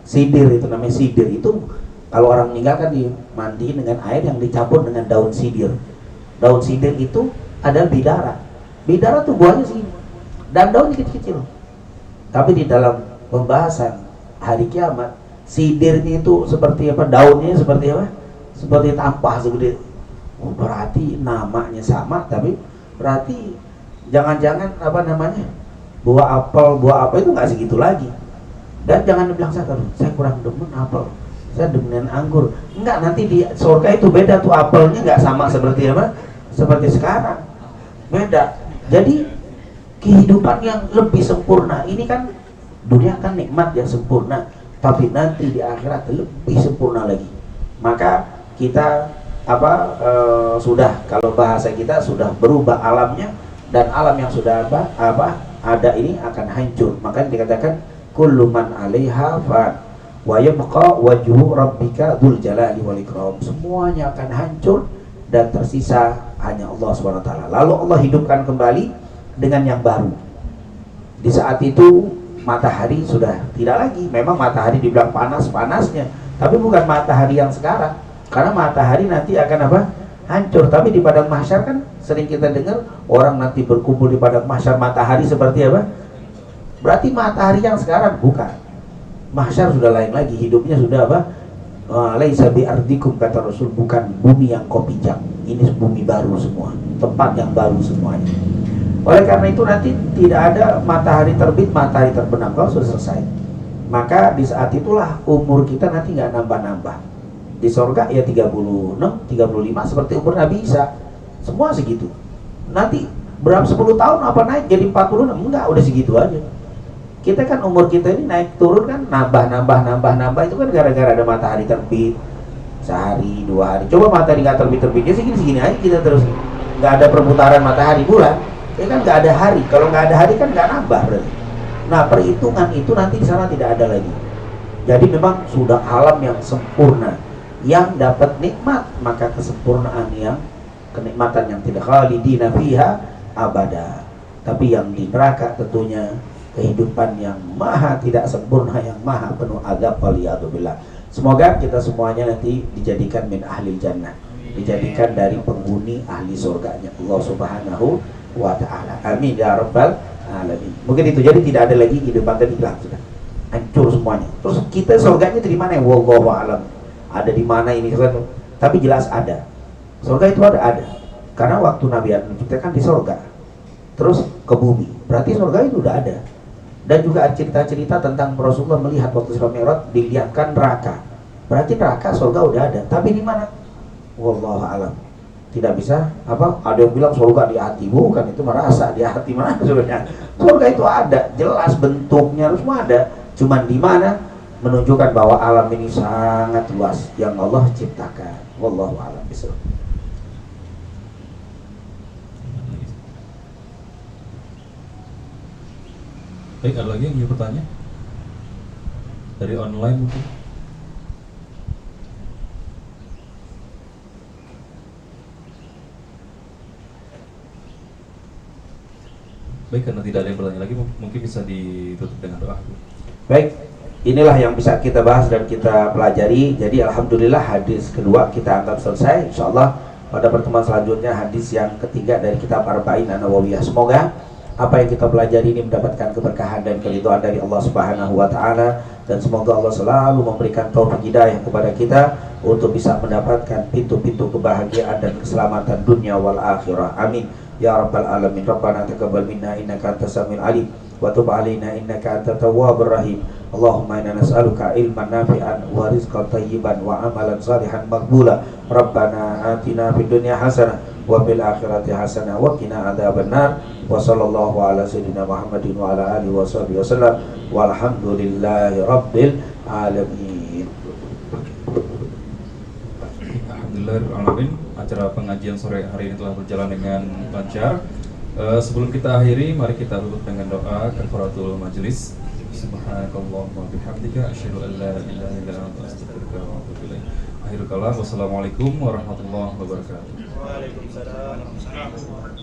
sidir itu namanya sidir itu. Kalau orang meninggal kan dimandiin dengan air yang dicampur dengan daun sidir. Daun sidir itu adalah bidara. Bidara tuh buahnya segini dan daunnya kecil-kecil. Tapi di dalam pembahasan hari kiamat, sidirnya itu seperti apa, daunnya seperti apa, seperti tampah segede. Oh, berarti namanya sama, tapi berarti jangan-jangan apa namanya, buah apa itu nggak segitu lagi. Dan jangan dibilang saya kurang demen apel, saya demen anggur. Enggak, nanti di surga itu beda tuh, apelnya nggak sama seperti apa, seperti sekarang, beda. Jadi kehidupan yang lebih sempurna ini kan, dunia kan nikmat yang sempurna, tapi nanti di akhirat lebih sempurna lagi. Maka kita sudah, kalau bahasa kita sudah berubah alamnya, dan alam yang sudah ada ini akan hancur. Maka dikatakan kullu man 'alaiha fan wa yabqa wajhu rabbika dzul jalali wal ikram. Semuanya akan hancur dan tersisa hanya Allah SWT. Lalu Allah hidupkan kembali dengan yang baru. Di saat itu matahari sudah tidak lagi. Memang matahari dibilang panas-panasnya, tapi bukan matahari yang sekarang. Karena matahari nanti akan apa? Hancur. Tapi di padang mahsyar kan sering kita dengar orang nanti berkumpul di padang mahsyar, matahari seperti apa? Berarti matahari yang sekarang bukan. Mahsyar sudah lain lagi, hidupnya sudah apa? Laisa bi ardikum, kata Rasul, bukan bumi yang kau pijak. Ini bumi baru semua, tempat yang baru semuanya. Oleh karena itu nanti tidak ada matahari terbit, matahari terbenam. Kalau sudah selesai, maka di saat itulah umur kita nanti nggak nambah-nambah. Di sorga ya 36, 35 seperti umur Nabi Isa. Semua segitu. Nanti berapa 10 tahun apa naik jadi 46? Enggak, udah segitu aja. Kita kan umur kita ini naik turun kan nambah itu kan gara-gara ada matahari terbit sehari 2 hari. Coba matahari nggak terbitnya segini aja kita terus, nggak ada perputaran matahari bulan, ya kan nggak ada hari. Kalau nggak ada hari kan nggak nambah berarti. Nah, perhitungan itu nanti di sana tidak ada lagi. Jadi memang sudah alam yang sempurna, yang dapat nikmat, maka kesempurnaan yang kenikmatan yang tidak khalidina fiha abada. Tapi yang di neraka tentunya kehidupan yang maha tidak sempurna, yang maha penuh azab, waliyadzubillah. Semoga kita semuanya nanti dijadikan min ahli jannah, dijadikan dari penghuni ahli surganya Allah Subhanahu wa ta'ala. Amin ya rabbal alamin. Mungkin itu, jadi tidak ada lagi kehidupan tadi, hilang sudah, hancur semuanya. Terus kita surganya di mana? Wallahu a'lam. Ada di mana ini kan? Tapi jelas ada. Surga itu ada. Karena waktu Nabi Adam menciptakan di surga, terus ke bumi, berarti surga itu udah ada. Dan juga cerita-cerita tentang Rasulullah melihat waktu Isra Mi'raj, dilihatkan neraka. Berarti neraka surga udah ada. Tapi di mana? Wallahu a'lam. Tidak bisa apa? Ada yang bilang surga di hati, bukan, itu merasa di hati mana surga. Surga itu ada, jelas bentuknya semua ada. Cuman di mana? Menunjukkan bahwa alam ini sangat luas yang Allah ciptakan. Wallahu a'lam bishawab. Baik, ada lagi yang ingin bertanya? Dari online mungkin? Baik, karena tidak ada yang bertanya lagi, mungkin bisa ditutup dengan doa. Baik, inilah yang bisa kita bahas dan kita pelajari. Jadi alhamdulillah hadis kedua kita anggap selesai. Insyaallah pada pertemuan selanjutnya hadis yang ketiga dari kitab Arba'in An-Nawawiyah. Semoga apa yang kita pelajari ini mendapatkan keberkahan dan keridhaan dari Allah Subhanahu wa ta'ala, dan semoga Allah selalu memberikan taufik hidayah kepada kita untuk bisa mendapatkan pintu-pintu kebahagiaan dan keselamatan dunia wal akhirah. Amin ya rabbal alamin. Rabbana taqabbal minna innaka antas samiul alim wa tub alaina innaka antat tawwabur rahim. Allahumma inna nas'aluka ilman nafi'an wa rizqan thayyiban wa amalan salihan maqbula. Rabbana atina fid dunya hasanah wa fil akhirati hasanah wa qina adzabannar. Wa sallallahu ala sayyidina Muhammadin wa ala alihi wa sahbihi wasallam walhamdulillahi rabbil alamin. Alhamdulillahirrahmanirrahim. Acara pengajian sore hari ini telah berjalan dengan lancar. Sebelum kita akhiri, mari kita tutup dengan doa kafaratul majelis. Subhanakallahumma bihamdika asyhadu an la ilaha illa anta astaghfiruka wa atubu ilaik. Akhirul kalam, wassalamualaikum warahmatullahi wabarakatuh. Waalaikumsalam.